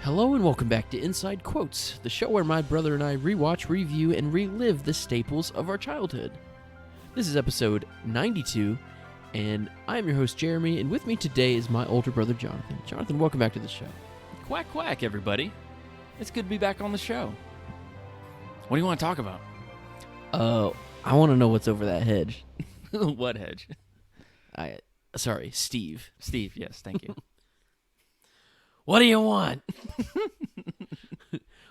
Hello and welcome back to Inside Quotes, the show where my brother and I rewatch, review, and relive the staples of our childhood. This is episode 92, and I am your host Jeremy, and with me today is my older brother Jonathan. Jonathan, welcome back to the show. Quack, quack, everybody. It's good to be back on the show. What do you want to talk about? I want to know what's over that hedge. What hedge? Sorry, Steve. Steve, yes, thank you. What do you want?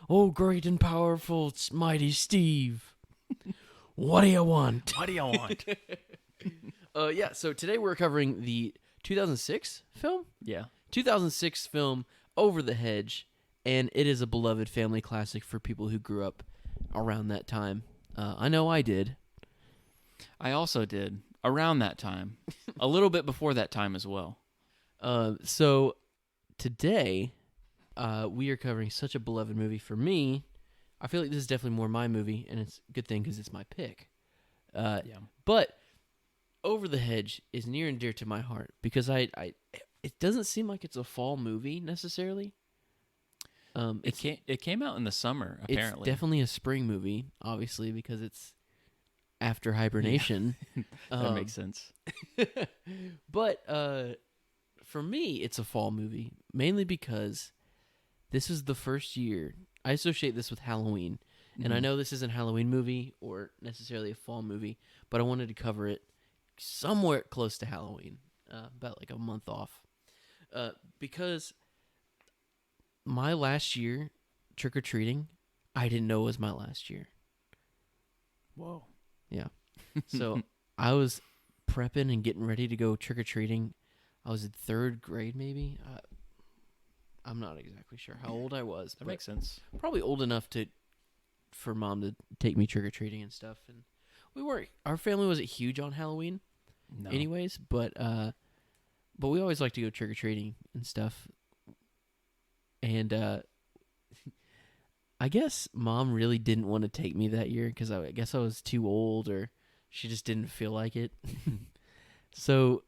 Oh, great and powerful, mighty Steve. What do you want? What do you want? So today we're covering the 2006 film? Yeah. 2006 film, Over the Hedge, and it is a beloved family classic for people who grew up around that time. I know I did. I also did, around that time. A little bit before that time as well. So today, we are covering such a beloved movie for me. I feel like this is definitely more my movie, and it's a good thing because it's my pick. Yeah. But Over the Hedge is near and dear to my heart because it doesn't seem like it's a fall movie necessarily. It came out in the summer, apparently. It's definitely a spring movie, obviously, because it's after hibernation. Yeah. That makes sense. But for me, it's a fall movie, mainly because this is the first year. I associate this with Halloween. And I know this isn't a Halloween movie or necessarily a fall movie, but I wanted to cover it somewhere close to Halloween, about like a month off. Because my last year trick-or-treating, I didn't know it was my last year. Whoa. Yeah. So I was prepping and getting ready to go trick-or-treating. I was in third grade, maybe. I'm not exactly sure how old I was. That makes sense. Probably old enough for Mom to take me trick-or-treating and stuff. And our family wasn't huge on Halloween anyways, but we always liked to go trick-or-treating and stuff. And I guess Mom really didn't want to take me that year because I guess I was too old or she just didn't feel like it. So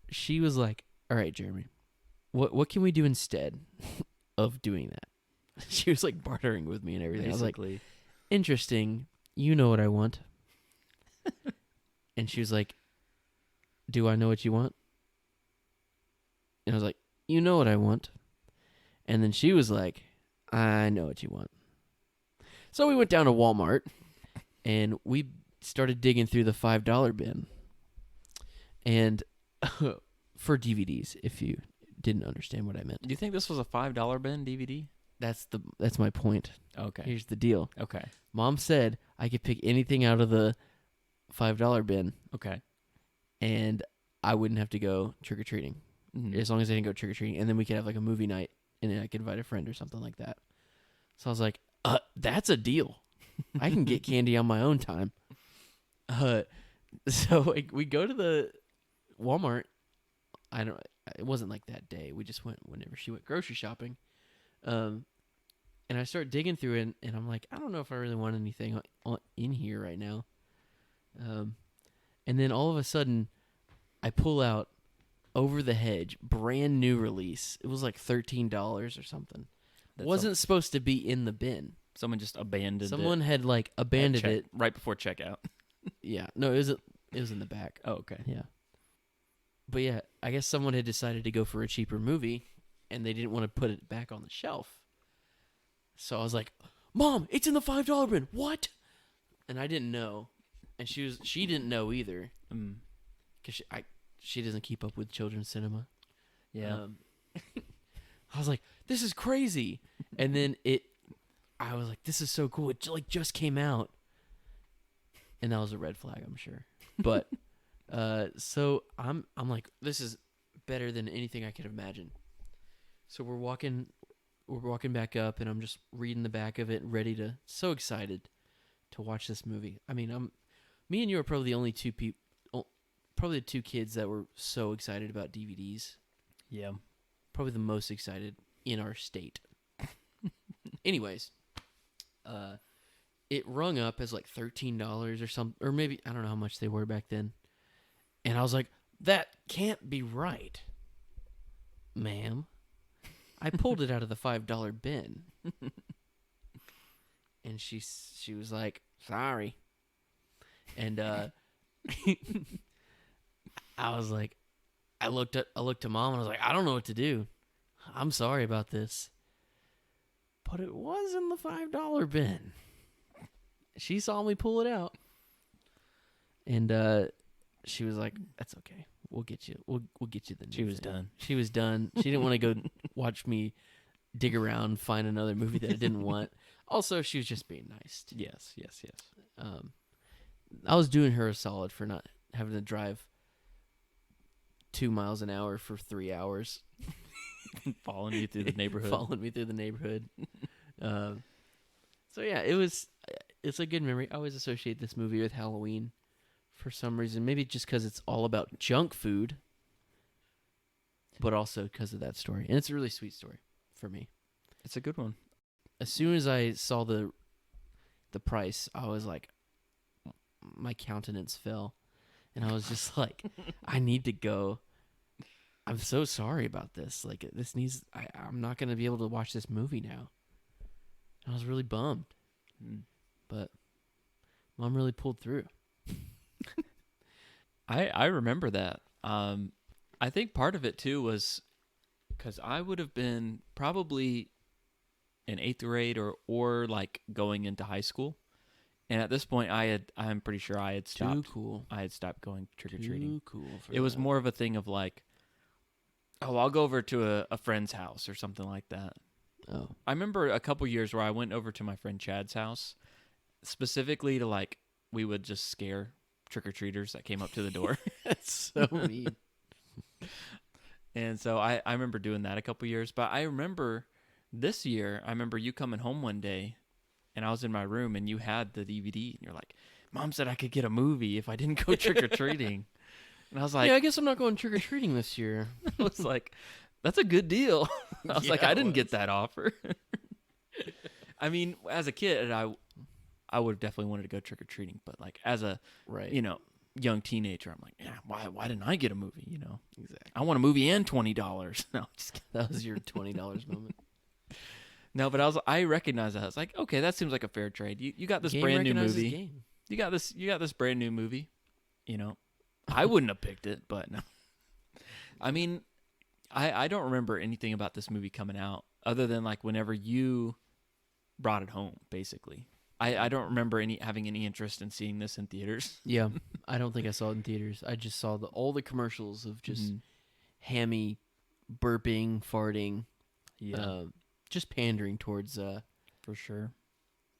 she was like, all right, Jeremy, what can we do instead of doing that? She was like bartering with me and everything. Basically. I was like, interesting. You know what I want. And she was like, do I know what you want? And I was like, you know what I want. And then she was like, I know what you want. So we went down to Walmart and we started digging through the $5 bin. And for DVDs, if you didn't understand what I meant. Do you think this was a $5 bin DVD? That's my point. Okay. Here's the deal. Okay. Mom said I could pick anything out of the $5 bin. Okay. And I wouldn't have to go trick-or-treating. Mm-hmm. As long as I didn't go trick-or-treating. And then we could have like a movie night and then I could invite a friend or something like that. So I was like, that's a deal. I can get candy on my own time. So we go to the Walmart. It wasn't like that day. We just went whenever she went grocery shopping. And I start digging through it, and I'm like, I don't know if I really want anything in here right now. And then all of a sudden, I pull out Over the Hedge, brand new release. It was like $13 or something. Wasn't supposed to be in the bin. Someone just abandoned it. Someone had like abandoned it right before checkout. Yeah, no, it was in the back. Oh, okay. Yeah. But yeah, I guess someone had decided to go for a cheaper movie, and they didn't want to put it back on the shelf. So I was like, Mom, it's in the $5 bin. What? And I didn't know. And she didn't know either. Because she doesn't keep up with children's cinema. Yeah. I was like, this is crazy. And then I was like, this is so cool. It like just came out. And that was a red flag, I'm sure. But so I'm like, this is better than anything I could imagine. So we're walking back up, and I'm just reading the back of it, so excited to watch this movie. I mean, me and you are probably the only probably the two kids that were so excited about DVDs. Yeah. Probably the most excited in our state. Anyways, it rung up as like $13 or something, or maybe, I don't know how much they were back then. And I was like, that can't be right, ma'am. I pulled it out of the $5 bin. And she was like, sorry. And I was like, I looked to Mom and I was like, I don't know what to do. I'm sorry about this. But it was in the $5 bin. She saw me pull it out. And she was like, that's okay. We'll get you. We'll get you the new She was thing." done. She was done. She didn't want to go watch me dig around and find another movie that I didn't want. Also, she was just being nice. Yes. I was doing her a solid for not having to drive 2 miles an hour for 3 hours. Following you through the neighborhood. Following me through the neighborhood. So yeah, it's a good memory. I always associate this movie with Halloween for some reason. Maybe just because it's all about junk food, but also because of that story. And it's a really sweet story for me. It's a good one. As soon as I saw the price, I was like, my countenance fell. And I was just like, I need to go. I'm so sorry about this. Like, I'm not going to be able to watch this movie now. And I was really bummed. But Mom really pulled through. I remember that. I think part of it too was because I would have been probably in 8th grade or like going into high school, and at this point I'm pretty sure I had stopped. Too cool. I had stopped going trick or treating. Too cool. It was more of a thing of like, oh, I'll go over to a friend's house or something like that. Oh, I remember a couple years where I went over to my friend Chad's house, specifically to like we would just scare trick-or-treaters that came up to the door. that's so mean. And so I remember doing that a couple years. But I remember this year, I remember you coming home one day, and I was in my room, and you had the DVD, and you're like, Mom said I could get a movie if I didn't go trick-or-treating. And I was like... Yeah, I guess I'm not going trick-or-treating this year. I was like, that's a good deal. I was like, Yeah, I it didn't was. get that offer. I mean, as a kid, I would have definitely wanted to go trick-or-treating. But like as a, Right. young teenager, I'm like, yeah, why didn't I get a movie? Exactly. I want a movie and $20. No, just kidding. That was your $20 moment. No, but I recognized that. I was like, okay, that seems like a fair trade. You got this Game brand new recognizes movie. game. You got this brand new movie. I wouldn't have picked it, but no. I mean, I don't remember anything about this movie coming out other than like whenever you brought it home, basically. I don't remember having any interest in seeing this in theaters. Yeah, I don't think I saw it in theaters. I just saw all the commercials of just Hammy burping, farting, just pandering towards for sure.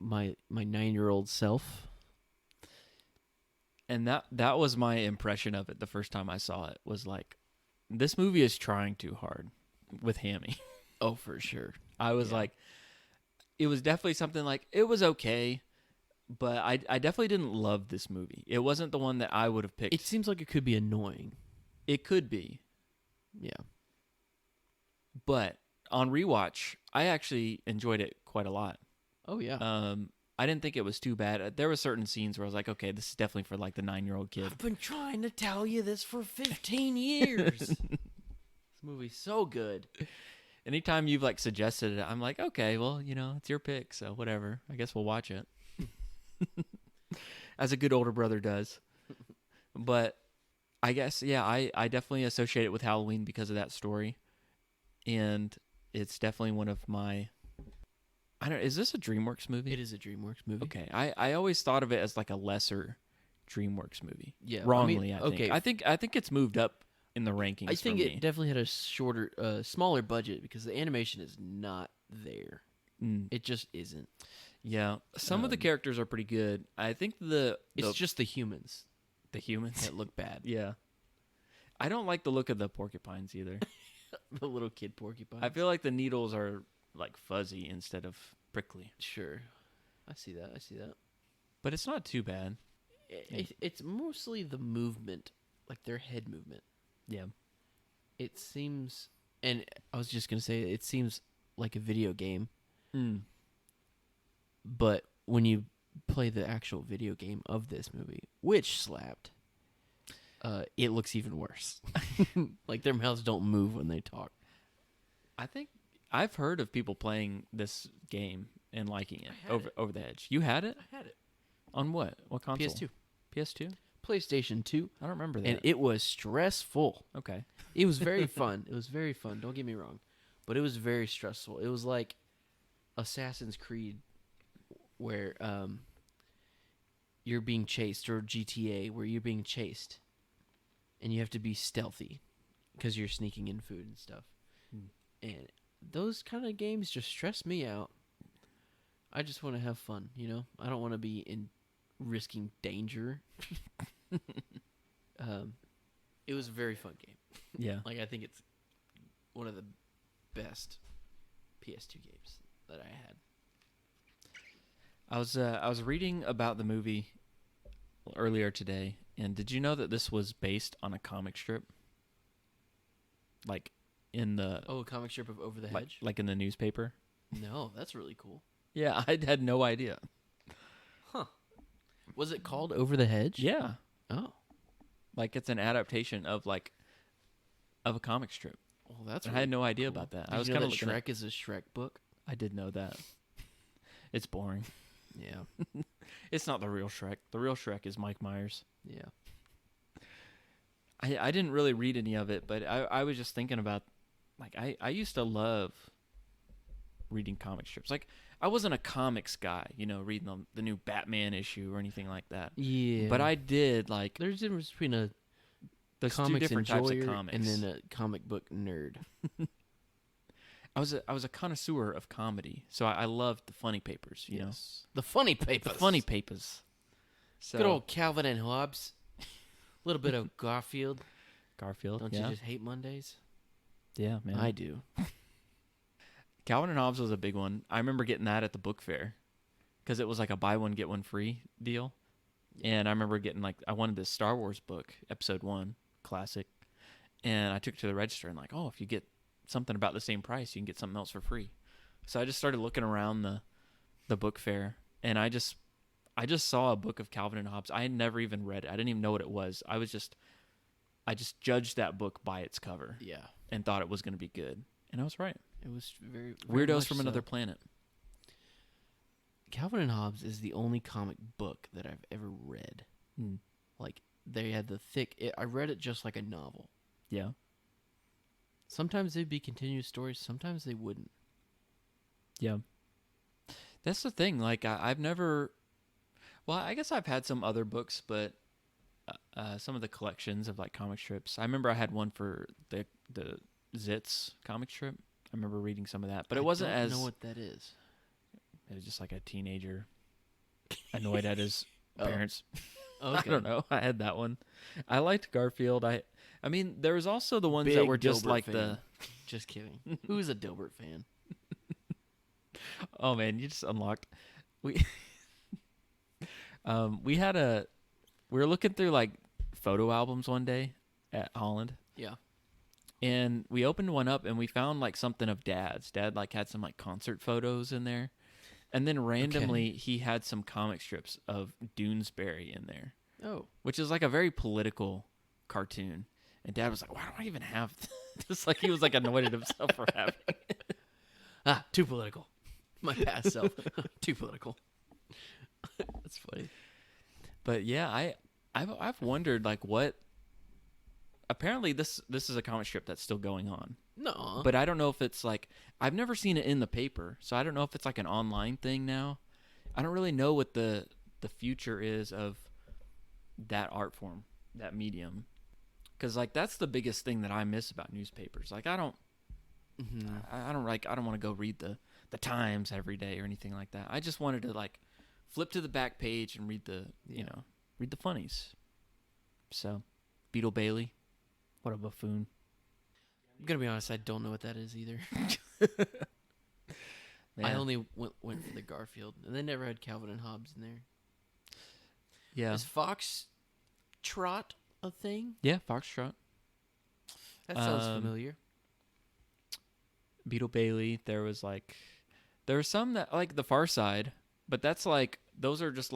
my 9-year-old self. And that was my impression of it the first time I saw it, was like, this movie is trying too hard with Hammy. Oh, for sure. I was like, it was definitely something like, it was okay, but I definitely didn't love this movie. It wasn't the one that I would have picked. It seems like it could be annoying. It could be. Yeah. But on rewatch, I actually enjoyed it quite a lot. Oh, yeah. I didn't think it was too bad. There were certain scenes where I was like, okay, this is definitely for like the 9-year-old kid. I've been trying to tell you this for 15 years. This movie's so good. Anytime you've like suggested it, I'm like, okay, well, it's your pick, so whatever. I guess we'll watch it. As a good older brother does. But I guess, yeah, I definitely associate it with Halloween because of that story. And it's definitely one of my... is this a DreamWorks movie? It is a DreamWorks movie. Okay. I always thought of it as like a lesser DreamWorks movie. Yeah. Wrongly, I think. Okay. I think it's moved up in the rankings. I think for it me. definitely had a smaller budget because the animation is not there. It just isn't. Yeah. Some of the characters are pretty good. I think It's just the humans the humans that look bad. Yeah. I don't like the look of the porcupines either. The little kid porcupine. I feel like the needles are like fuzzy instead of prickly. Sure. I see that. But it's not too bad. It's mostly the movement, like their head movement. Yeah. It seems, and I was just going to say, it seems like a video game. But when you play the actual video game of this movie, which slapped, it looks even worse. Like their mouths don't move when they talk. I think I've heard of people playing this game and liking it I had over the Hedge. You had it I had it. on what? What console? PS2. PS2. PlayStation 2. I don't remember that. And it was stressful. Okay. It was very fun. It was very fun. Don't get me wrong. But it was very stressful. It was like Assassin's Creed where you're being chased, or GTA where you're being chased. And you have to be stealthy because you're sneaking in food and stuff. And those kind of games just stress me out. I just want to have fun, you know? I don't want to be in risking danger. It was a very fun game. Yeah. Like, I think it's one of the best PS2 games that I had. I was reading about the movie earlier today, and did you know that this was based on a comic strip? Like in the a comic strip of Over the Hedge? like in the newspaper? No, that's really cool. Yeah, I had no idea. Huh. Was it called Over the Hedge? Yeah. Oh. Like it's an adaptation of a comic strip. Well, that's I really had no idea cool. about that. Did I was you know kind of that looking Shrek is a Shrek book? I did know that. It's boring. Yeah. It's not the real Shrek. The real Shrek is Mike Myers. Yeah. I didn't really read any of it, but I was just thinking about, like, I used to love reading comic strips. Like, I wasn't a comics guy, you know, reading the new Batman issue or anything like that. Yeah. But I did, like, There's a difference between a those two comics different types of enjoyer comics. and then a comic book nerd. I was a connoisseur of comedy, so I loved the funny papers, you know. The funny papers. The funny papers. So, Good old Calvin and Hobbes. A little bit of Garfield. Garfield. Don't yeah. you just hate Mondays? Yeah, man. I do. Calvin and Hobbes was a big one. I remember getting that at the book fair because it was like a buy one get one free deal. And I remember getting I wanted this Star Wars book, Episode 1, classic. And I took it to the register and if you get something about the same price, you can get something else for free. So I just started looking around the book fair, and I just saw a book of Calvin and Hobbes. I had never even read it. I didn't even know what it was. I just judged that book by its cover. Yeah. And thought it was going to be good. And I was right. It was very, very Weirdos much from so. Another Planet. Calvin and Hobbes is the only comic book that I've ever read. Like, they had the I read it just like a novel. Yeah. Sometimes they'd be continuous stories. Sometimes they wouldn't. Yeah. That's the thing. Like, I've never... Well, I guess I've had some other books, but some of the collections of, comic strips. I remember I had one for the Zitz comic strip. I remember reading some of that. But it wasn't I as... don't know what that is. It was just like a teenager annoyed at his Oh. parents. Okay. I don't know. I had that one. I liked Garfield. I mean, there was also the ones that Big were just Dilbert like fan. Just kidding. Who's a Dilbert fan? Oh man, you just unlocked. We we were looking through photo albums one day at Holland. Yeah. And we opened one up and we found something of Dad's. Dad had some concert photos in there. And then randomly he had some comic strips of Doonesbury in there. Oh. Which is a very political cartoon. And Dad was like, "Why don't I even have this?" He was annoyed at himself for having it. Too political. My past self. Too political. That's funny. But yeah, I've wondered what. Apparently this is a comic strip that's still going on. No. But I don't know if it's I've never seen it in the paper, so I don't know if it's an online thing now. I don't really know what the future is of that art form, that medium. Cuz that's the biggest thing that I miss about newspapers. I don't I don't want to go read the Times every day or anything like that. I just wanted to flip to the back page and read read the funnies. So, Beetle Bailey, what a buffoon. I'm going to be honest, I don't know what that is either. I only went for the Garfield, and they never had Calvin and Hobbes in there. Yeah. Is Fox Trot a thing? Yeah, Foxtrot. That sounds familiar. Beetle Bailey, there was there were some that The Far Side, but that's those are just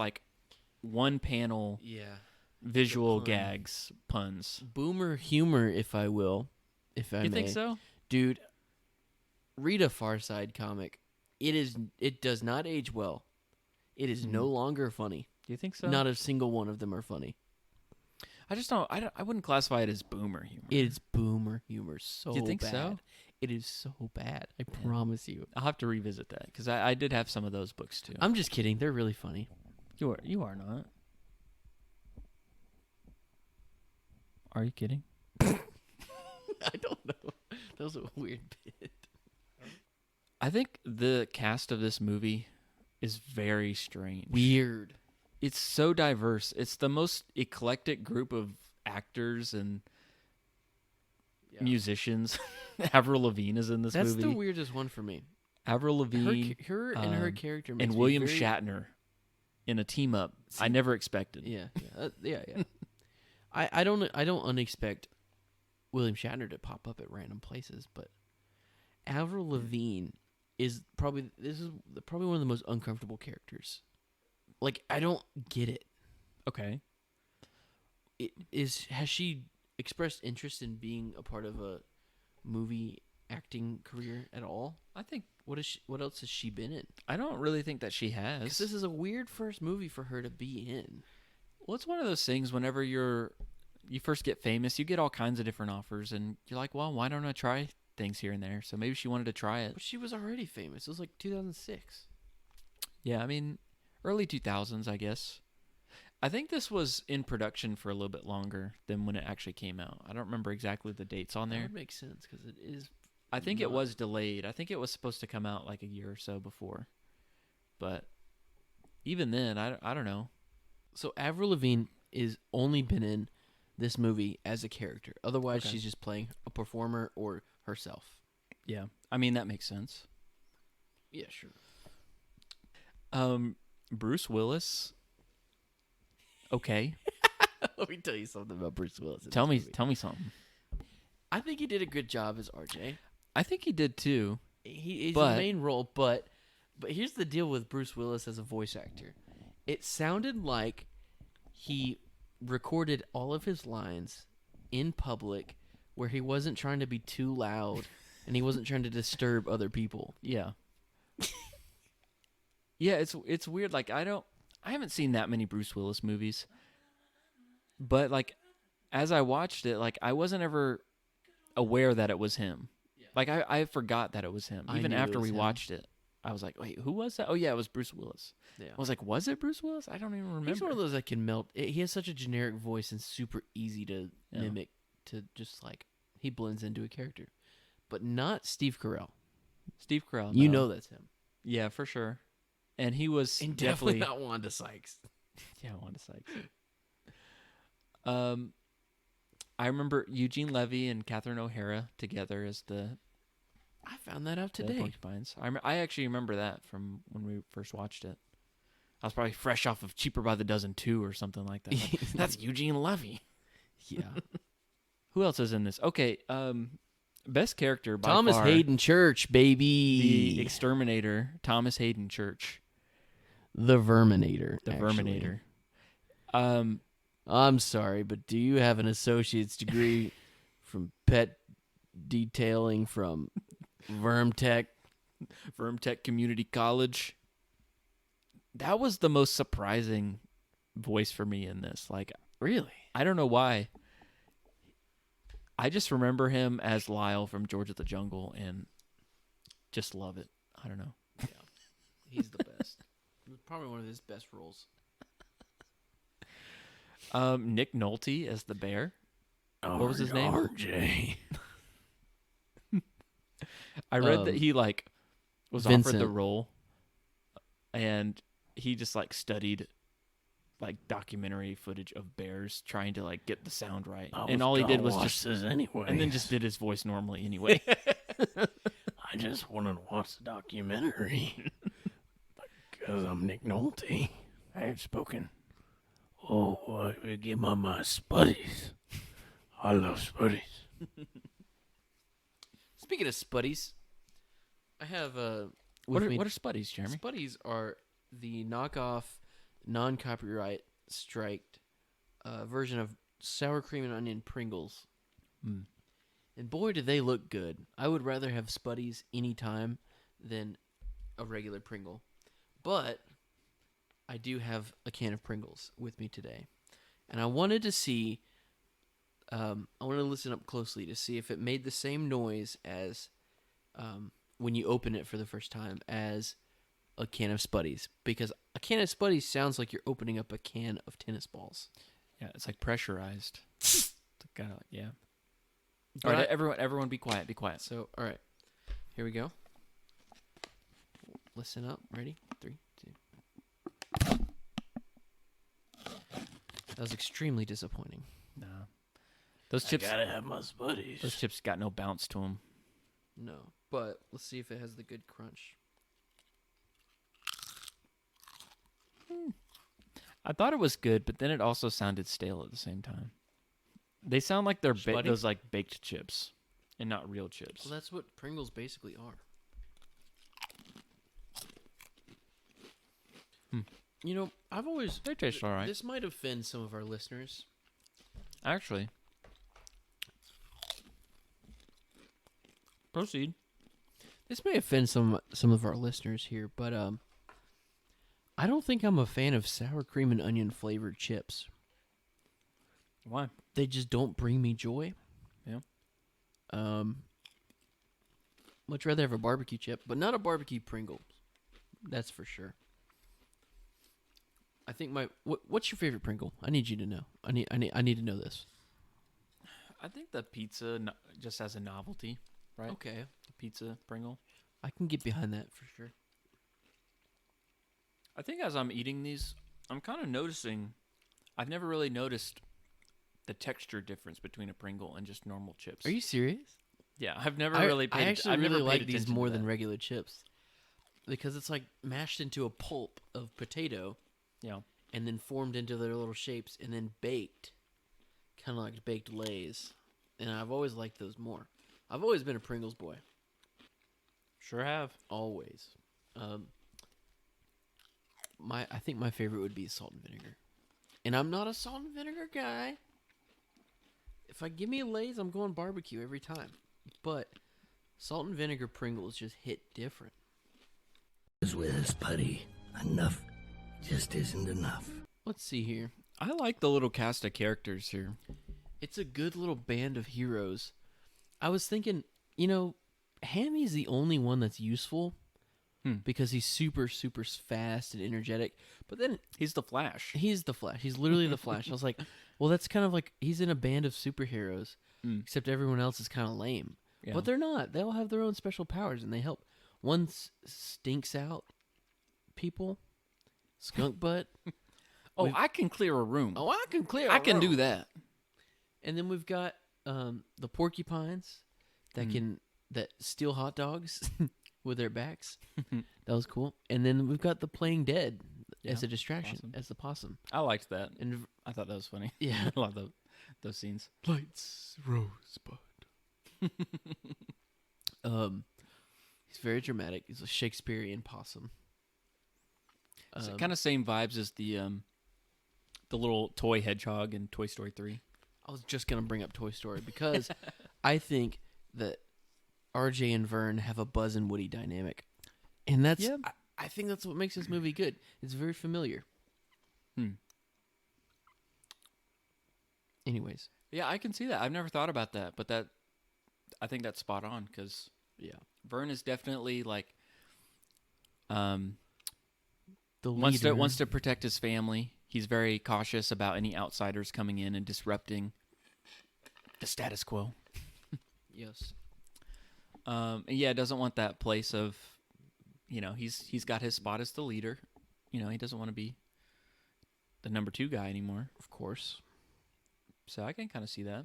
one panel visual gags, puns. Boomer humor, if I will. If I may. You think so? Dude, read a Far Side comic. It does not age well. It is no longer funny. Do you think so? Not a single one of them are funny. I just don't. I wouldn't classify it as boomer humor. It's boomer humor so Do you think bad. so? It is so bad. I promise you. I'll have to revisit that because I did have some of those books too. I'm just kidding. They're really funny. You are not. Are you kidding? I don't know. That was a weird bit. I think the cast of this movie is very strange. Weird. It's so diverse. It's the most eclectic group of actors and musicians. Avril Lavigne is in this movie. That's the weirdest one for me. Avril Lavigne, Her and her character makes and me William very... Shatner in a team up. I never expected. Yeah. I don't unexpect William Shatner to pop up at random places, but Avril Lavigne is probably one of the most uncomfortable characters. Like, I don't get it. Okay. Has she expressed interest in being a part of a movie acting career at all? I think what else has she been in? I don't really think that she has. Because this is a weird first movie for her to be in. Well, it's one of those things. Whenever you first get famous, you get all kinds of different offers, and you're like, well, why don't I try things here and there? So maybe she wanted to try it. But she was already famous. It was like 2006. Yeah, I mean, early 2000s, I guess. I think this was in production for a little bit longer than when it actually came out. I don't remember exactly the dates on there. That would make sense because it is. I think it was delayed. I think it was supposed to come out like a year or so before. But even then, I don't know. So Avril Lavigne is only been in this movie as a character. Otherwise, she's just playing a performer or herself. Yeah. I mean, that makes sense. Yeah, sure. Bruce Willis. Okay. Let me tell you something about Bruce Willis. Tell me something. I think he did a good job as RJ. I think he did too. He's the main role, but here's the deal with Bruce Willis as a voice actor. It sounded like he recorded all of his lines in public where he wasn't trying to be too loud and he wasn't trying to disturb other people. Yeah. Yeah, it's weird. Like I haven't seen that many Bruce Willis movies. But like as I watched it, like I wasn't ever aware that it was him. Yeah. Like I forgot that it was him. Even after we watched it. I was like, wait, who was that? Oh, yeah, it was Bruce Willis. Yeah. I was like, was it Bruce Willis? I don't even remember. He's one of those that can melt. He has such a generic voice and super easy to mimic, to just like, he blends into a character. But not Steve Carell. Steve Carell, You know that's him. Yeah, for sure. And he was and definitely not Wanda Sykes. Yeah, Wanda Sykes. I remember Eugene Levy and Catherine O'Hara together as the... I found that out today. Porcupines. I actually remember that from when we first watched it. I was probably fresh off of Cheaper by the Dozen 2 or something like that. Like, that's Eugene Levy. Yeah. Who else is in this? Okay, best character by Thomas far, Hayden Church, baby. The exterminator, Thomas Hayden Church. The Verminator. Verminator. I'm sorry, but do you have an associate's degree from pet detailing from VermTech Community College? That was the most surprising voice for me in this. Like, really? I don't know why. I just remember him as Lyle from George of the Jungle and just love it. I don't know. Yeah. He's the best. Probably one of his best roles. Nick Nolte as the bear. What was his name? RJ. I read that he like was Vincent. offered the role and he just like studied like documentary footage of bears trying to like get the sound right. And all he did was just anyway. And then just did his voice normally anyway. I just wanted to watch the documentary because I'm Nick Nolte. I have spoken. Oh, I give my Spuddies. I love Spuddies. Speaking of Spuddies, I have what are Spuddies, Jeremy? Spuddies are the knockoff, non-copyright striked version of sour cream and onion Pringles. And boy, do they look good. I would rather have Spuddies anytime than a regular Pringle. But I do have a can of Pringles with me today. And I wanted to see, I wanted to listen up closely to see if it made the same noise as when you open it for the first time as a can of Spuddies. Because a can of Spuddies sounds like you're opening up a can of tennis balls. Yeah, it's like pressurized. Kind of like, yeah. But All right, everyone, be quiet. Be quiet. So, all right, here we go. Listen up. Ready? 3, 2. That was extremely disappointing. No, those chips. I gotta have my Spuddies. Those chips got no bounce to them. No, but let's see if it has the good crunch. I thought it was good, but then it also sounded stale at the same time. They sound like they're Spuddy? those like baked chips, and not real chips. Well, that's what Pringles basically are. You know, I've always... They taste all right. This might offend some of our listeners. Actually, proceed. This may offend some of our listeners here, but I don't think I'm a fan of sour cream and onion flavored chips. Why? They just don't bring me joy. Yeah. Much rather have a barbecue chip, but not a barbecue Pringle. That's for sure. I think what's your favorite Pringle? I need you to know. I need to know this. I think the pizza just as a novelty, right? Okay. The pizza Pringle. I can get behind that for sure. I think as I'm eating these, I'm kind of noticing. I've never really noticed the texture difference between a Pringle and just normal chips. Are you serious? Yeah, I've never really paid. I actually I've really never like paid these attention more to than that. regular chips because it's like mashed into a pulp of potato. Yeah. And then formed into their little shapes and then baked, kind of like baked Lays. And I've always liked those more. I've always been a Pringles boy. Sure have. Always. I think my favorite would be salt and vinegar. And I'm not a salt and vinegar guy. If I give me a Lays, I'm going barbecue every time. But salt and vinegar Pringles just hit different. With a Spuddy, enough just isn't enough. Let's see here. I like the little cast of characters here. It's a good little band of heroes. I was thinking, you know, Hammy's the only one that's useful because he's super, super fast and energetic. But then He's the Flash. he's the Flash. He's literally the Flash. I was like, well, that's kind of like he's in a band of superheroes, except everyone else is kind of lame. Yeah. But they're not. They all have their own special powers, and they help. One stinks out people. Skunk butt. Oh, I can clear a room. Oh, I can clear. I can do that. And then we've got the porcupines that steal hot dogs with their backs. That was cool. And then we've got the playing dead as Yeah, a distraction, awesome. as the possum. I liked that. And I thought that was funny. yeah, I love those scenes. lights rosebud. He's very dramatic. He's a Shakespearean possum. Kind of same vibes as the little toy hedgehog in Toy Story 3. I was just gonna bring up Toy Story because I think that RJ and Vern have a Buzz and Woody dynamic, and that's Yeah. I think that's what makes this movie good. It's very familiar. Anyways, Yeah, I can see that. I've never thought about that, but I think that's spot on because yeah, Vern is definitely like the wants leader. to protect his family. He's very cautious about any outsiders coming in and disrupting the status quo. Yes, And yeah, doesn't want that place of, he's got his spot as the leader. He doesn't want to be the number 2 guy anymore. of course. So I can kind of see that.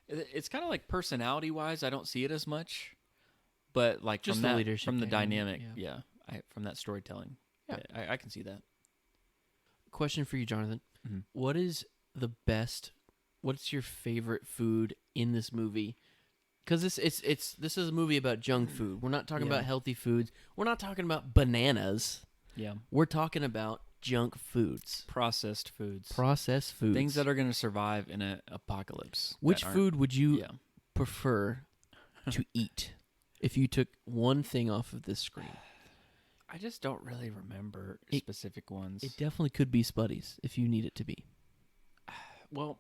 It's kind of like personality-wise, I don't see it as much, but like Just from the that, leadership from the dynamic, dynamic, from that storytelling, Yeah. I can see that. Question for you, Jonathan. Mhm. What is the best? What's your favorite food in this movie? Because this is a movie about junk food. We're not talking Yeah. about healthy foods. We're not talking about bananas. Yeah, We're talking about junk foods, processed foods, processed foods, things that are going to survive in an apocalypse. Which that aren't- food would you Yeah, prefer to eat if you took one thing off of this screen? I just don't really remember specific ones. It definitely could be Spuddies if you need it to be. Well,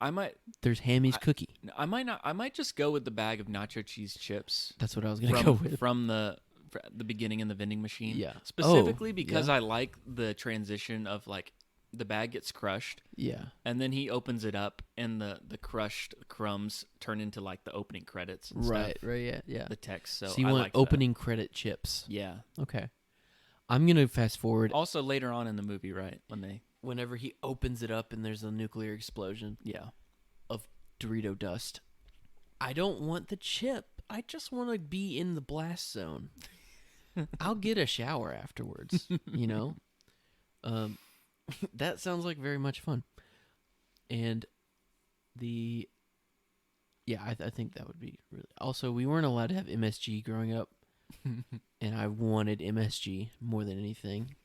I might. There's Hammy's cookie. I might not. I might just go with the bag of nacho cheese chips. That's what I was gonna go with. From the beginning in the vending machine. Yeah. Specifically because yeah. I like the transition of like the bag gets crushed. Yeah. And then he opens it up and the crushed crumbs turn into like the opening credits and Right. stuff. Right. Yeah. The text. So you I want like opening credit chips? that. Yeah. Okay. I'm gonna fast forward. Also later on in the movie, right? Whenever he opens it up and there's a nuclear explosion. Yeah. Of Dorito dust. I don't want the chip. I just want to be in the blast zone. I'll get a shower afterwards, you know? That sounds like very much fun. And I think that would be really... Also, we weren't allowed to have MSG growing up, and I wanted MSG more than anything.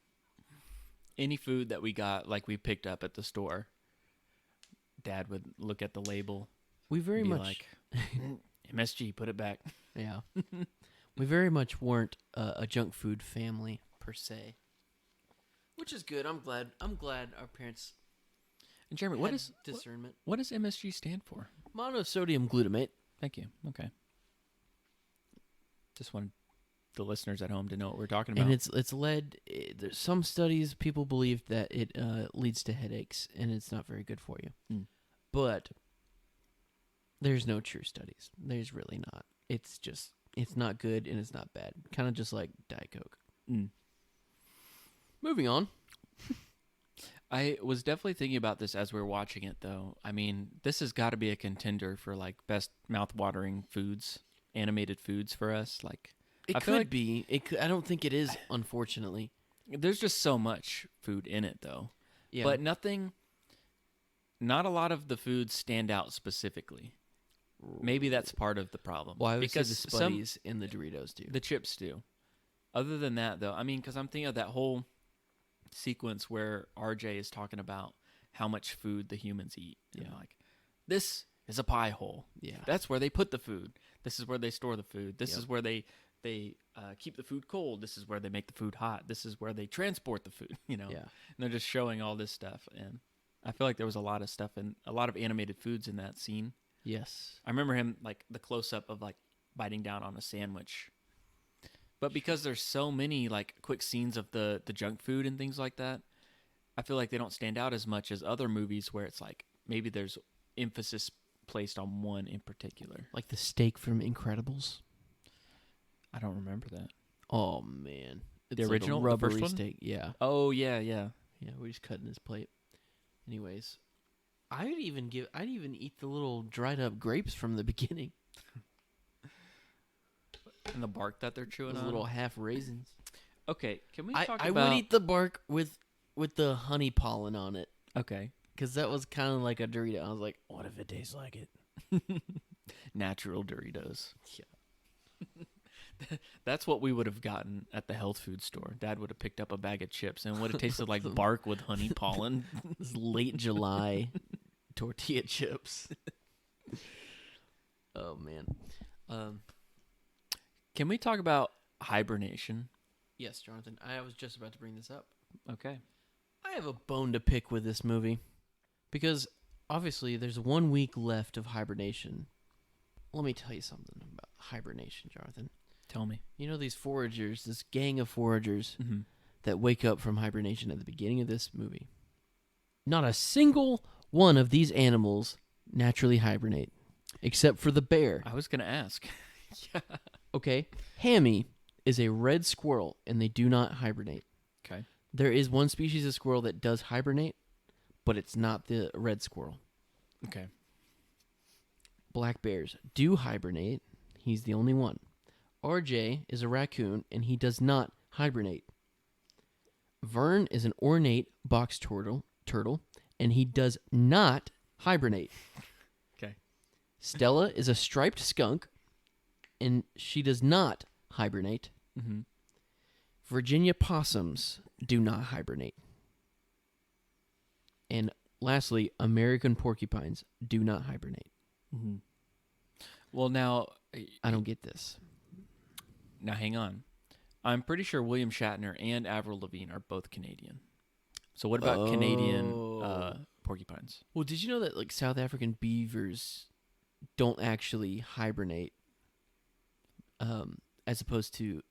Any food that we got, like we picked up at the store, Dad would look at the label. We very and be much... like, MSG, put it back. Yeah. We very much weren't a junk food family per se, which is good. I'm glad our parents. And Jeremy, had discernment? What does MSG stand for? Monosodium Glutamate. Thank you. Okay. Just wanted the listeners at home to know what we're talking about. And it's led. There's some studies people believe that it leads to headaches, and it's not very good for you. Mm. But there's no true studies. There's really not. It's not good and it's not bad. Kind of just like Diet Coke. Mm. Moving on. I was definitely thinking about this as we were watching it, though. I mean, this has got to be a contender for like best mouth-watering foods, animated foods for us. Like, It could be. I don't think it is, unfortunately. There's just so much food in it, though. Yeah. But not a lot of the foods stand out specifically. Maybe that's part of the problem. Well, I would because say the Spuddies and the Doritos do. The chips do. Other than that, though, I mean, because I'm thinking of that whole sequence where RJ is talking about how much food the humans eat. Yeah. And like, this is a pie hole. Yeah. That's where they put the food. This is where they store the food. This Yep. is where they keep the food cold. This is where they make the food hot. This is where they transport the food, you know. Yeah. And they're just showing all this stuff. And I feel like there was a lot of stuff and a lot of animated foods in that scene. Yes. I remember him, like, the close-up of, like, biting down on a sandwich. But because there's so many, like, quick scenes of the junk food and things like that, I feel like they don't stand out as much as other movies where it's, like, maybe there's emphasis placed on one in particular. Like the steak from Incredibles. I don't remember that. Oh, man. It's The original? The Like a first rubbery one? steak. Yeah. Oh, yeah, yeah. Yeah, we're just cutting his plate. Anyways. I'd even eat the little dried up grapes from the beginning. And the bark that they're chewing Those on. little half raisins. Okay, can we I talk would about... eat the bark with the honey pollen on it. Okay. Because that was kind of like a Dorito. I was like, what if it tastes like it? Natural Doritos. Yeah. That's what we would have gotten at the health food store. Dad would have picked up a bag of chips and would have tasted like bark with honey pollen. This late July tortilla chips. Oh, man. Can we talk about hibernation? Yes, Jonathan. I was just about to bring this up. Okay. I have a bone to pick with this movie. Because, obviously, there's 1 week left of hibernation. Let me tell you something about hibernation, Jonathan. Tell me. You know these foragers, this gang of foragers Mm-hmm. that wake up from hibernation at the beginning of this movie. Not a single one of these animals naturally hibernate, except for the bear. I was going to ask. Yeah. Okay? Hammy is a red squirrel, and they do not hibernate. Okay. There is one species of squirrel that does hibernate, but it's not the red squirrel. Okay. Black bears do hibernate. He's the only one. RJ is a raccoon, and he does not hibernate. Vern is an ornate box turtle, and he does not hibernate. Okay. Stella is a striped skunk, and she does not hibernate. Mm-hmm. Virginia possums do not hibernate. And lastly, American porcupines do not hibernate. Mhm. Well, now I don't get this. hang on. I'm pretty sure William Shatner and Avril Lavigne are both Canadian. So what about Canadian porcupines? Well, did you know that like South African beavers don't actually hibernate, as opposed to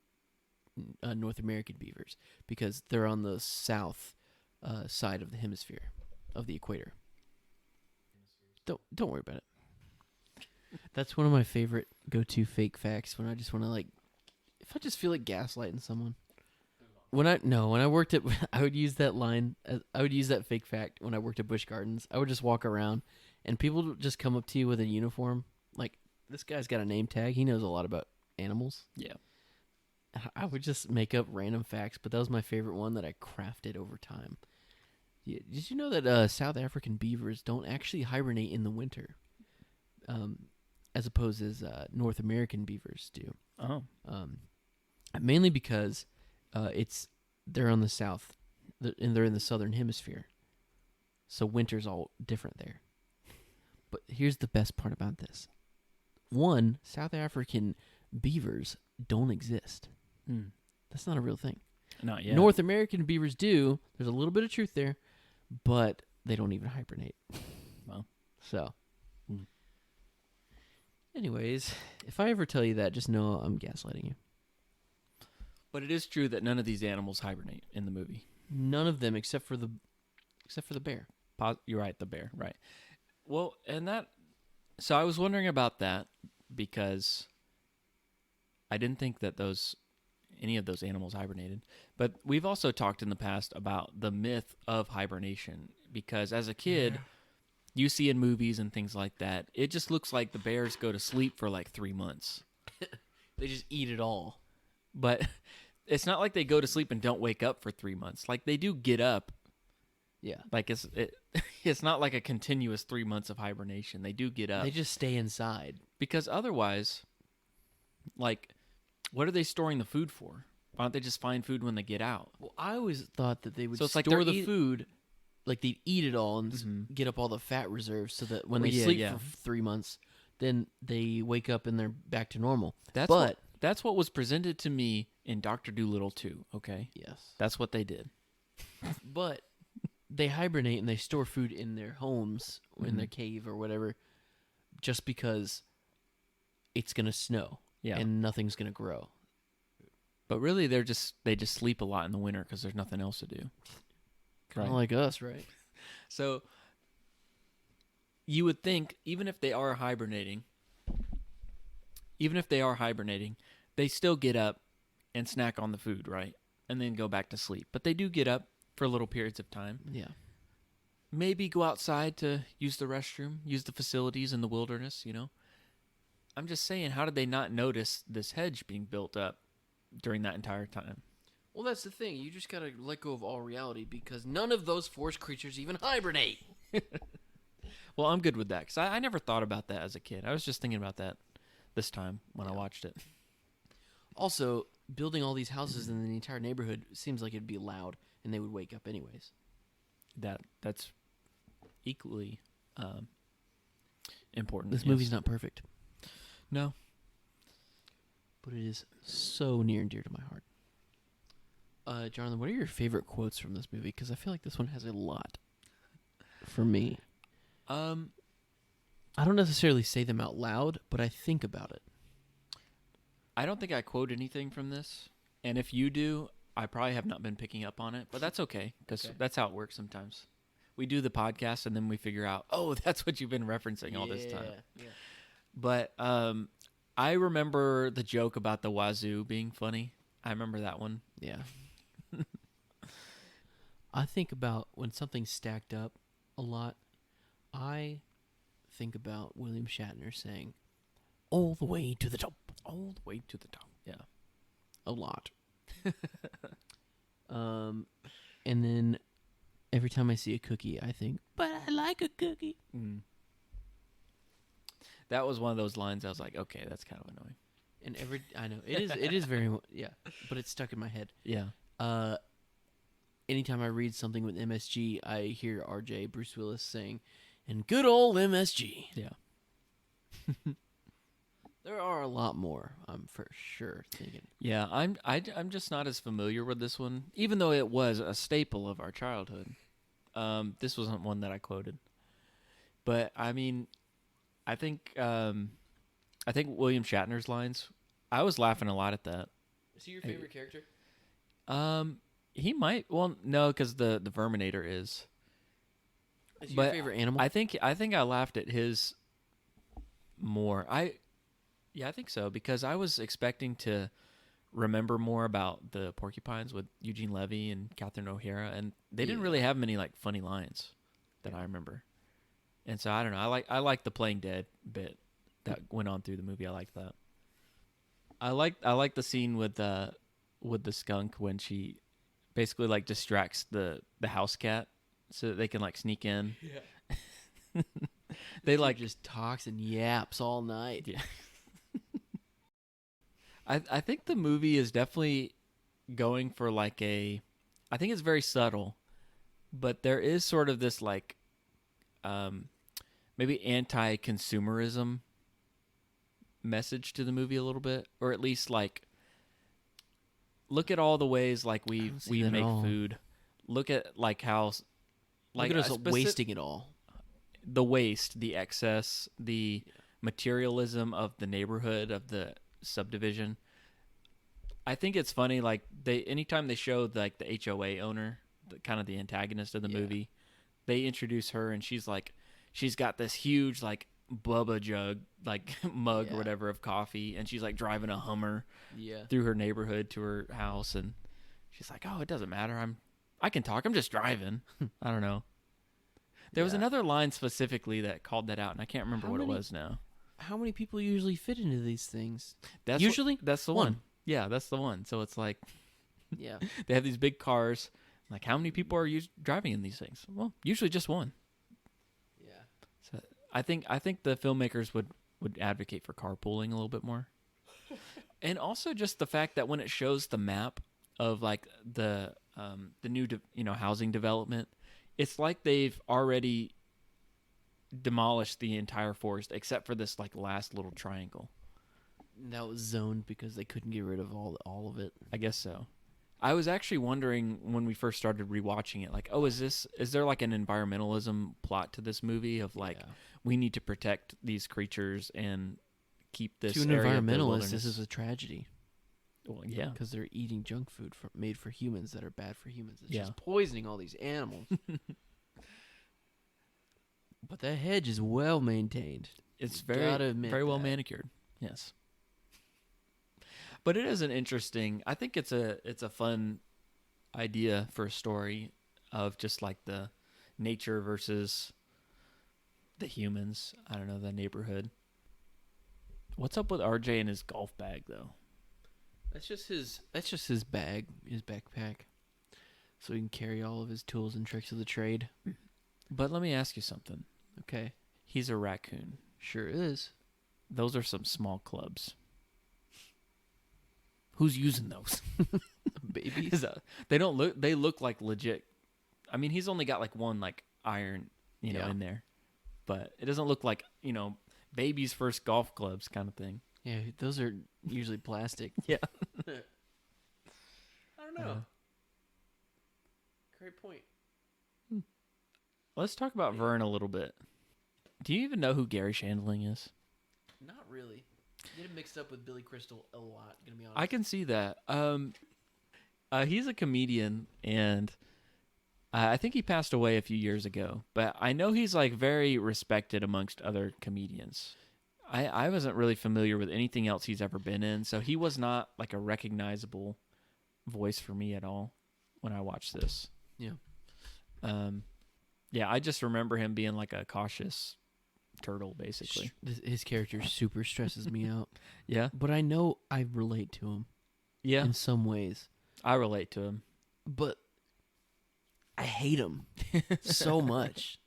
North American beavers, because they're on the south side of the hemisphere of the equator. Don't worry about it. That's one of my favorite go-to fake facts when I just want to if I just feel like gaslighting someone. When I worked at, I would use that line. I would use that fake fact when I worked at Busch Gardens. I would just walk around, and people would just come up to you with a uniform. Like, this guy's got a name tag. He knows a lot about animals. Yeah. I would just make up random facts, but that was my favorite one that I crafted over time. Yeah, did you know that South African beavers don't actually hibernate in the winter, as opposed as North American beavers do? Oh. Mainly because they're on the south, and they're in the southern hemisphere, so winter's all different there. But here's the best part about this: one, South African beavers don't exist. That's not a real thing. Not yet. North American beavers do. There's a little bit of truth there, but they don't even hibernate. Well. So. Anyways, if I ever tell you that, just know I'm gaslighting you. But it is true that none of these animals hibernate in the movie. None of them except for the bear. You're right, the bear, right. Well, so I was wondering about that because I didn't think that any of those animals hibernated. But we've also talked in the past about the myth of hibernation because as a kid, you see in movies and things like that, it just looks like the bears go to sleep for like 3 months. They just eat it all. But it's not like they go to sleep and don't wake up for 3 months. Like they do get up. Yeah. Like it's not like a continuous 3 months of hibernation. They do get up. They just stay inside. Because otherwise, like, what are they storing the food for? Why don't they just find food when they get out? Well, I always thought that they would So it's like store they're the food, like they'd eat it all and get up all the fat reserves so that when they sleep for 3 months, then they wake up and they're back to normal. That's what was presented to me in Dr. Dolittle 2, okay? Yes. That's what they did. But they hibernate and they store food in their homes, in their cave or whatever, just because it's going to snow and nothing's going to grow. But really, they just sleep a lot in the winter because there's nothing else to do. Kind of like us, right? So you would think, even if they are hibernating, they still get up and snack on the food, right? And then go back to sleep. But they do get up for little periods of time. Yeah. Maybe go outside to use the restroom, use the facilities in the wilderness, you know? I'm just saying, how did they not notice this hedge being built up during that entire time? Well, that's the thing. You just got to let go of all reality because none of those forest creatures even hibernate. Well, I'm good with that because I never thought about that as a kid. I was just thinking about that this time when I watched it. Also, building all these houses in the entire neighborhood seems like it'd be loud, and they would wake up anyways. That's equally important. This movie's not perfect. No. But it is so near and dear to my heart. Jonathan, what are your favorite quotes from this movie? Because I feel like this one has a lot for me. I don't necessarily say them out loud, but I think about it. I don't think I quote anything from this. And if you do, I probably have not been picking up on it. But that's okay, because that's how it works sometimes. We do the podcast, and then we figure out, oh, that's what you've been referencing all this time. Yeah. But I remember the joke about the wazoo being funny. I remember that one. Yeah. I think about when something's stacked up a lot, I think about William Shatner saying, all the way to the top. All the way to the top. Yeah. A lot. And then every time I see a cookie, I think, but I like a cookie. Mm. That was one of those lines I was like, okay, that's kind of annoying. And I know, it is very, yeah, but it's stuck in my head. Yeah. Anytime I read something with MSG, I hear RJ, Bruce Willis, saying, and good old MSG. Yeah. There are a lot more, I'm for sure thinking. Yeah, I'm just not as familiar with this one, even though it was a staple of our childhood. This wasn't one that I quoted, but I mean, I think William Shatner's lines. I was laughing a lot at that. Is he your favorite character? He might. Well, no, because the Verminator is. Is he But your favorite animal? I think I laughed at his more. I think so, because I was expecting to remember more about the porcupines with Eugene Levy and Catherine O'Hara, and they didn't really have many like funny lines that I remember. And so I don't know. I like the playing dead bit that went on through the movie. I like that. I like the scene with the skunk when she basically like distracts the house cat so that they can like sneak in. Yeah. They like just talks and yaps all night. Yeah. I think the movie is definitely going for like I think it's very subtle, but there is sort of this like maybe anti-consumerism message to the movie a little bit, or at least like look at all the ways like we make food. Look at like how like look at us wasting it all. The waste, the excess, the materialism of the neighborhood, of the subdivision. I think it's funny, like anytime they show like the HOA owner, kind of the antagonist of the movie, they introduce her and she's got this huge like Bubba jug, like mug or whatever of coffee, and she's like driving a Hummer through her neighborhood to her house, and she's like, "Oh, it doesn't matter. I can talk. I'm just driving." I don't know. There was another line specifically that called that out, and I can't remember what it was now. How many people usually fit into these things? That's the one. Yeah, that's the one. So it's like, they have these big cars. Like, how many people are driving in these things? Well, usually just one. Yeah. So I think the filmmakers would advocate for carpooling a little bit more, and also just the fact that when it shows the map of like the new housing development, it's like they've already demolished the entire forest except for this like last little triangle. That was zoned because they couldn't get rid of all of it. I guess so. I was actually wondering when we first started rewatching it, like, oh, is there like an environmentalism plot to this movie of like we need to protect these creatures and keep this to an area environmentalist? This is a tragedy. Well, yeah, because they're eating junk food made for humans that are bad for humans. It's Yeah. just poisoning all these animals. But that hedge is well maintained. It's Gotta admit very well that. manicured. Yes. But it is an interesting. I think it's a fun idea for a story of just like the nature versus the humans. I don't know, the neighborhood. What's up with RJ and his golf bag though? That's just his bag, his backpack, so he can carry all of his tools and tricks of the trade. But let me ask you something. Okay, He's a raccoon. sure is. Those are some small clubs. Who's using those? Babies. They don't look. They look like legit. I mean, he's only got like one like iron, in there, but it doesn't look like baby's first golf clubs kind of thing. Yeah, those are usually plastic. Yeah. I don't know. Great point. Let's talk about Vern a little bit. Do you even know who Gary Shandling is? Not really. Get him mixed up with Billy Crystal a lot. Gonna be honest. I can see that. He's a comedian, and I think he passed away a few years ago. But I know he's like very respected amongst other comedians. I wasn't really familiar with anything else he's ever been in, so he was not like a recognizable voice for me at all when I watched this. Yeah. Yeah, I just remember him being like a cautious turtle, basically. His character super stresses me out. Yeah? But I know I relate to him Yeah, in some ways. I relate to him. But I hate him so much.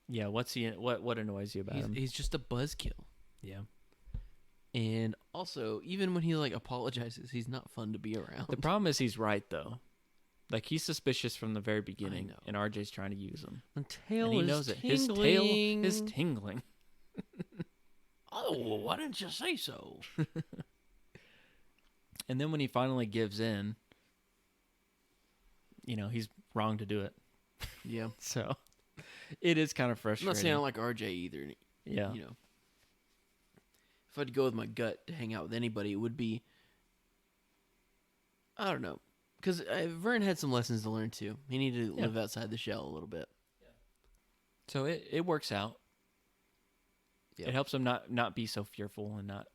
Yeah, what annoys you about him? He's just a buzzkill. Yeah. And also, even when he like apologizes, he's not fun to be around. The problem is he's right, though. Like, he's suspicious from the very beginning, know. and RJ's trying to use him. The tail And he is knows it. tingling. His tail is tingling. Oh, well, why didn't you say so? And then when he finally gives in, he's wrong to do it. Yeah. So it is kind of I'm frustrating. not saying I don't like RJ either. Yeah. You know, if I had to go with my gut to hang out with anybody, it would be, I don't know. Because Vern had some lessons to learn too. He needed to live outside the shell a little bit. So it works out. Yep. It helps him not be so fearful and not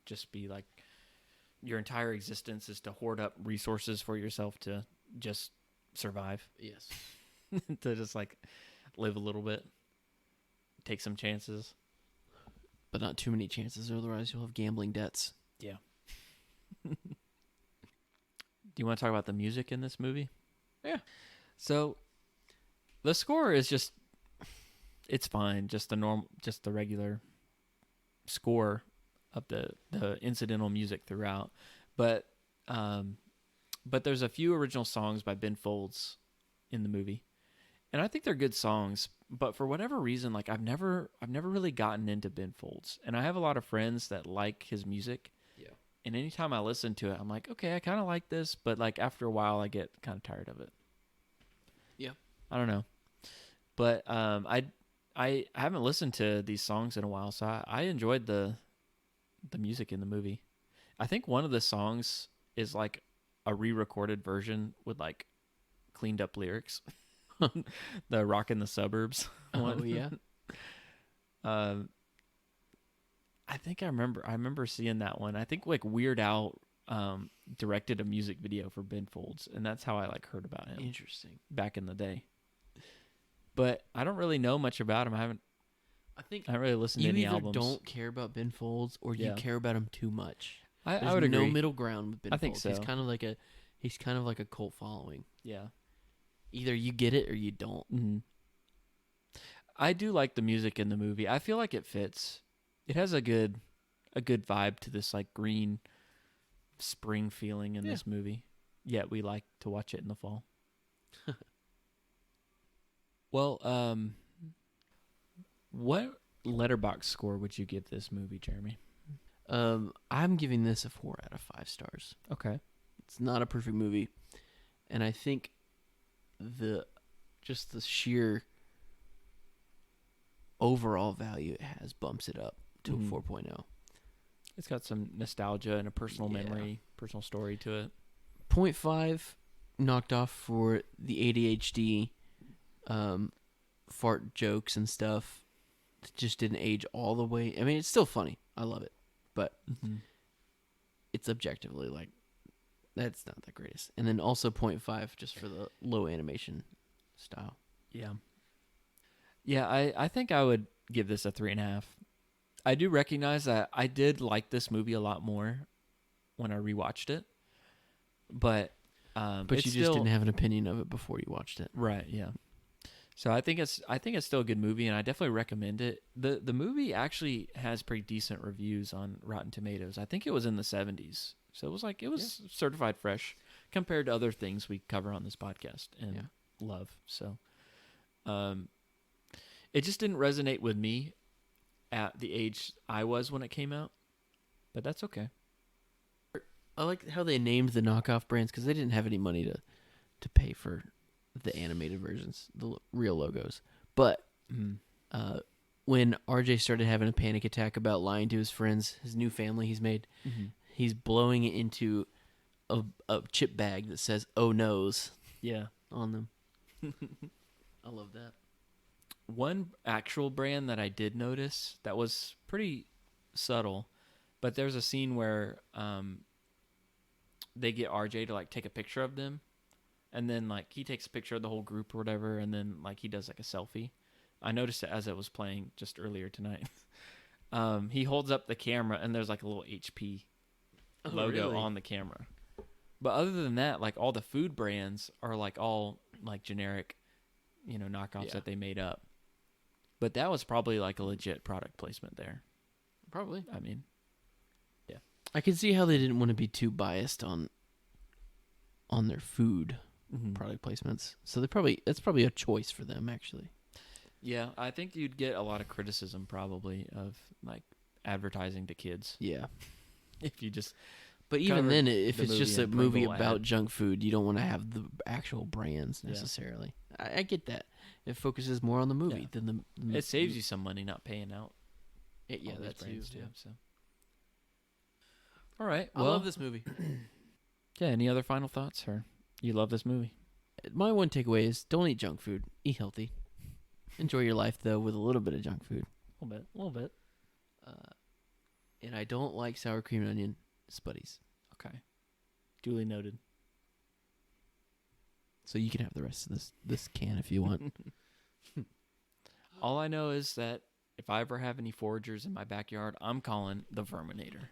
just be like your entire existence is to hoard up resources for yourself to just survive. Yes. To just like live a little bit, take some chances. But not too many chances, otherwise you'll have gambling debts. Yeah. Do you want to talk about the music in this movie? Yeah. So the score is just, it's fine. Just the regular score of the incidental music throughout. But there's a few original songs by Ben Folds in the movie. And I think they're good songs, but for whatever reason, like I've never really gotten into Ben Folds. And I have a lot of friends that like his music. Yeah. And anytime I listen to it, I'm like, okay, I kind of like this, but like after a while I get kind of tired of it. Yeah. I don't know. But I haven't listened to these songs in a while, so I enjoyed the music in the movie. I think one of the songs is like a re-recorded version with like cleaned up lyrics. The Rock in the Suburbs one. Oh yeah. I think I remember seeing that one. I think like Weird Al directed a music video for Ben Folds, and that's how I like heard about him. Interesting. Back in the day. But I don't really know much about him. I haven't really listened to any albums. You either don't care about Ben Folds or you care about him too much. I would agree. No middle ground with Ben Folds. I think so. He's kind of like a cult following. Yeah. Either you get it or you don't. Mm-hmm. I do like the music in the movie. I feel like it fits. It has a good vibe to this like green spring feeling in this movie. Yet we like to watch it in the fall. Well, what letterbox score would you give this movie, Jeremy? I'm giving this a 4 out of 5 stars. Okay. It's not a perfect movie, and I think the sheer overall value it has bumps it up to a 4.0. It's got some nostalgia and a personal memory, personal story to it. 0.5 knocked off for the ADHD fart jokes and stuff. It just didn't age all the way. I mean, it's still funny. I love it. But it's objectively like, that's not the greatest. And then also 0.5 just for the low animation style. Yeah. Yeah, I think I would give this a 3.5. I do recognize that I did like this movie a lot more when I rewatched it. But you just didn't have an opinion of it before you watched it. Right, yeah. So I think it's still a good movie, and I definitely recommend it. The movie actually has pretty decent reviews on Rotten Tomatoes. I think it was in the 70s. So it was certified fresh compared to other things we cover on this podcast and love. So it just didn't resonate with me at the age I was when it came out. But that's okay. I like how they named the knockoff brands because they didn't have any money to pay for the animated versions, the real logos. But when RJ started having a panic attack about lying to his friends, his new family he's made, he's blowing it into a chip bag that says "Oh no's" on them. I love that. One actual brand that I did notice that was pretty subtle, but there's a scene where they get RJ to like take a picture of them, and then like he takes a picture of the whole group or whatever, and then like he does like a selfie. I noticed it as it was playing just earlier tonight. He holds up the camera and there's like a little HP logo on the camera. But other than that, like all the food brands are like all like generic, knockoffs that they made up. But that was probably like a legit product placement there. Probably. I mean, I can see how they didn't want to be too biased on their food product placements. So it's probably a choice for them actually. Yeah, I think you'd get a lot of criticism probably of like advertising to kids. Yeah. If you just But even cover then, if the it's just movie a in movie Pringle about ad. junk food, you don't want to have the actual brands necessarily. I get that. It focuses more on the movie Yeah. than the. It saves you some money not paying out. Yeah, all these that too. brands Yeah. So. All right. I Well, love this movie. yeah. Any other final thoughts, or you love this movie? My one takeaway is don't eat junk food. Eat healthy. Enjoy your life though with a little bit of junk food. A little bit. And I don't like sour cream and onion Spuddies. Okay. Duly noted. So you can have the rest of this can if you want. All I know is that if I ever have any foragers in my backyard, I'm calling the Verminator.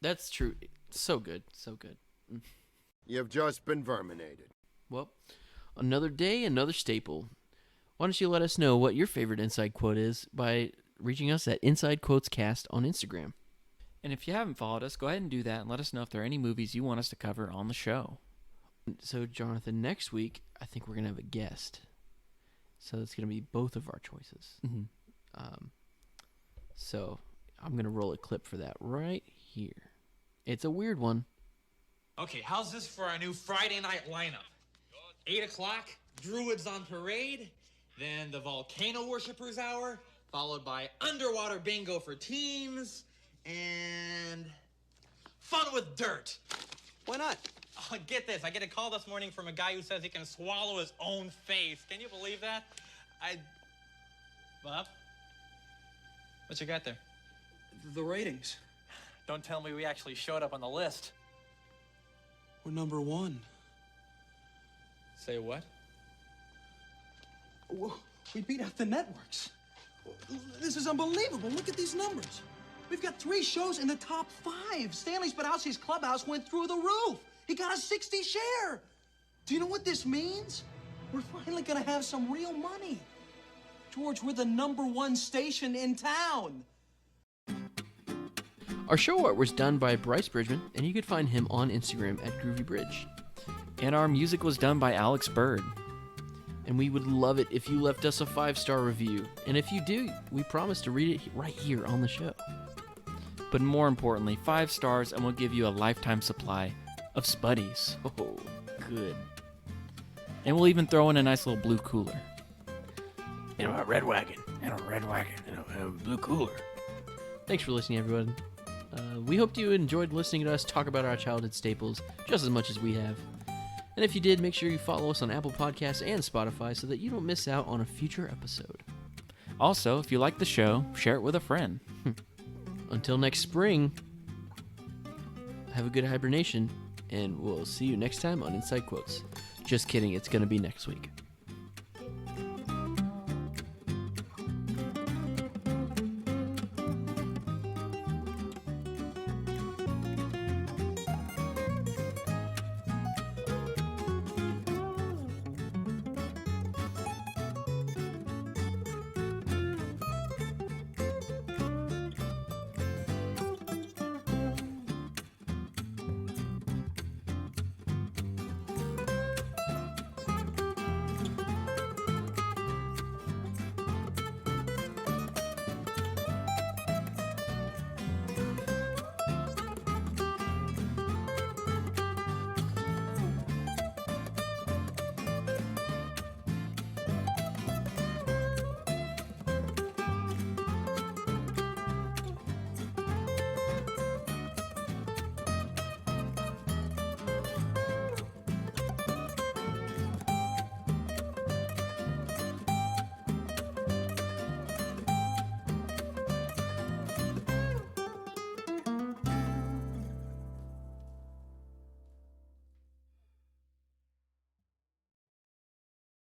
That's true. So good. So good. You've just been verminated. Well, another day, another staple. Why don't you let us know what your favorite inside quote is by reaching us at Inside Quotes Cast on Instagram. And if you haven't followed us, go ahead and do that and let us know if there are any movies you want us to cover on the show. So, Jonathan, next week, I think we're going to have a guest. So it's going to be both of our choices. Mm-hmm. So I'm going to roll a clip for that right here. It's a weird one. Okay, how's this for our new Friday night lineup? 8 o'clock, Druids on Parade, then the Volcano Worshippers Hour, followed by Underwater Bingo for teens, and Fun with Dirt. Why not? Oh, get this, I get a call this morning from a guy who says he can swallow his own face. Can you believe that? Bob? What you got there? The ratings. Don't tell me we actually showed up on the list. We're number one. Say what? We beat out the networks. This is unbelievable. Look at these numbers. We've got 3 shows in the top 5. Stanley Spudowski's Clubhouse went through the roof. He got a 60 share. Do you know what this means? We're finally gonna have some real money. George, we're the number 1 station in town. Our show art was done by Bryce Bridgman, and you could find him on Instagram at Groovy Bridge. And our music was done by Alex Bird. And we would love it if you left us a 5-star review. And if you do, we promise to read it right here on the show. But more importantly, 5 stars and we'll give you a lifetime supply of Spuddies. Oh, good. And we'll even throw in a nice little blue cooler. And a red wagon. And a red wagon. And a blue cooler. Thanks for listening, everyone. We hope you enjoyed listening to us talk about our childhood staples just as much as we have. And if you did, make sure you follow us on Apple Podcasts and Spotify so that you don't miss out on a future episode. Also, if you like the show, share it with a friend. Until next spring, have a good hibernation, and we'll see you next time on Inside Quotes. Just kidding, it's going to be next week.